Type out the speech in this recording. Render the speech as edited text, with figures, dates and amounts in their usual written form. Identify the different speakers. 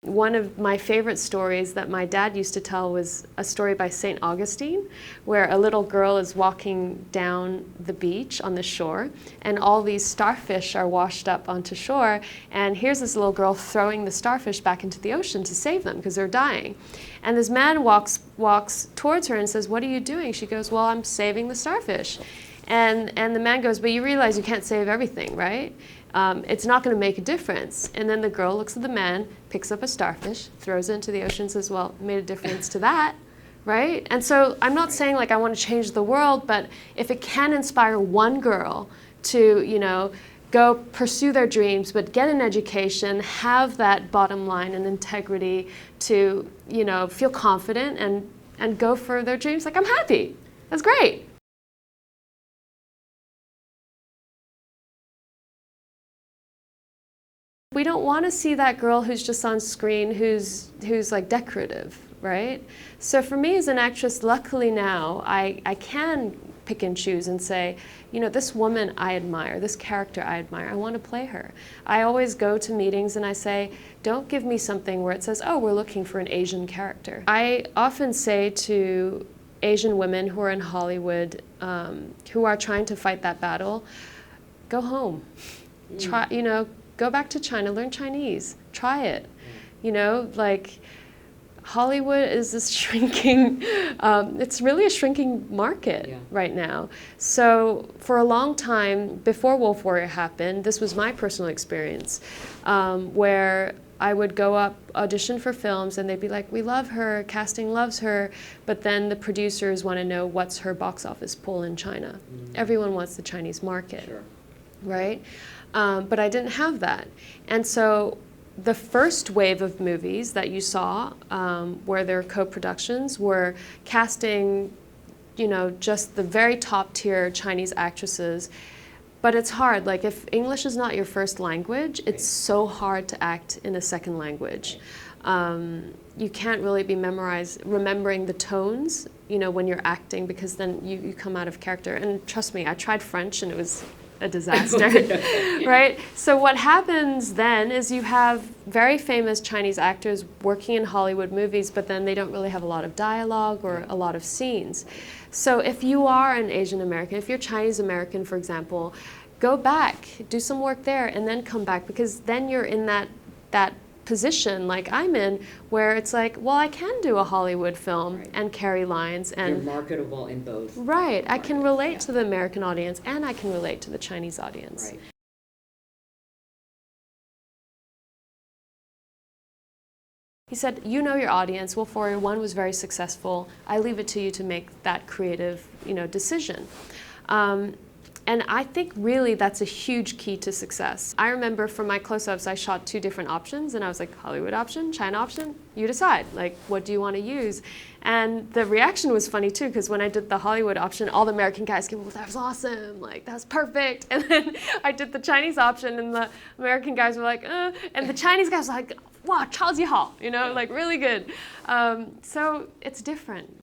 Speaker 1: One of my favorite stories that my dad used to tell was a story by St. Augustine, where a little girl is walking down the beach on the shore, and all these starfish are washed up onto shore, and here's this little girl throwing the starfish back into the ocean to save them because they're dying. And this man walks towards her and says, "What are you doing?" She goes, "Well, I'm saving the starfish." And the man goes, "But you realize you can't save everything, right? It's not going to make a difference." And then the girl looks at the man, picks up a starfish, throws it into the ocean, and says, "Well, it made a difference to that," right? And so I'm not saying like I want to change the world, but if it can inspire one girl to, go pursue their dreams, but get an education, have that bottom line and integrity to, feel confident and go for their dreams, like I'm happy. That's great. We don't want to see that girl who's just on screen who's like decorative, right? So for me as an actress, luckily now, I can pick and choose and say, this woman I admire, this character I admire, I want to play her. I always go to meetings and I say, don't give me something where it says, oh, we're looking for an Asian character. I often say to Asian women who are in Hollywood, who are trying to fight that battle, go home. Try, go back to China, learn Chinese, try it. Hollywood is this shrinking, it's really a shrinking market right now. So for a long time, before Wolf Warrior happened, this was my personal experience, where I would go up, audition for films, and they'd be like, we love her, casting loves her, but then the producers want to know what's her box office pull in China. Everyone wants the Chinese market, right? But I didn't have that. And so the first wave of movies that you saw, where they're co-productions, were casting, just the very top tier Chinese actresses. But it's hard. Like if English is not your first language, it's so hard to act in a second language. You can't really be remembering the tones, when you're acting, because then you come out of character. And trust me, I tried French and it was a disaster, right? So what happens then is you have very famous Chinese actors working in Hollywood movies, but then they don't really have a lot of dialogue or a lot of scenes. So if you are an Asian American, if you're Chinese American, for example, go back, do some work there, and then come back, because then you're in that position like I'm in, where it's like, well, I can do a Hollywood film and carry lines, and
Speaker 2: you're marketable in both.
Speaker 1: Right, I can relate to the American audience and I can relate to the Chinese audience.
Speaker 2: Right.
Speaker 1: He said, you know your audience. Wolf Warrior 1 was very successful. I leave it to you to make that creative, decision. And I think really that's a huge key to success. I remember for my close-ups, I shot 2 different options, and I was like, Hollywood option, China option, you decide. Like, what do you want to use? And the reaction was funny too, because when I did the Hollywood option, all the American guys came, well, that was awesome, like, that's perfect. And then I did the Chinese option, and the American guys were like, and the Chinese guys were like, wow, 超级好, like really good. So it's different.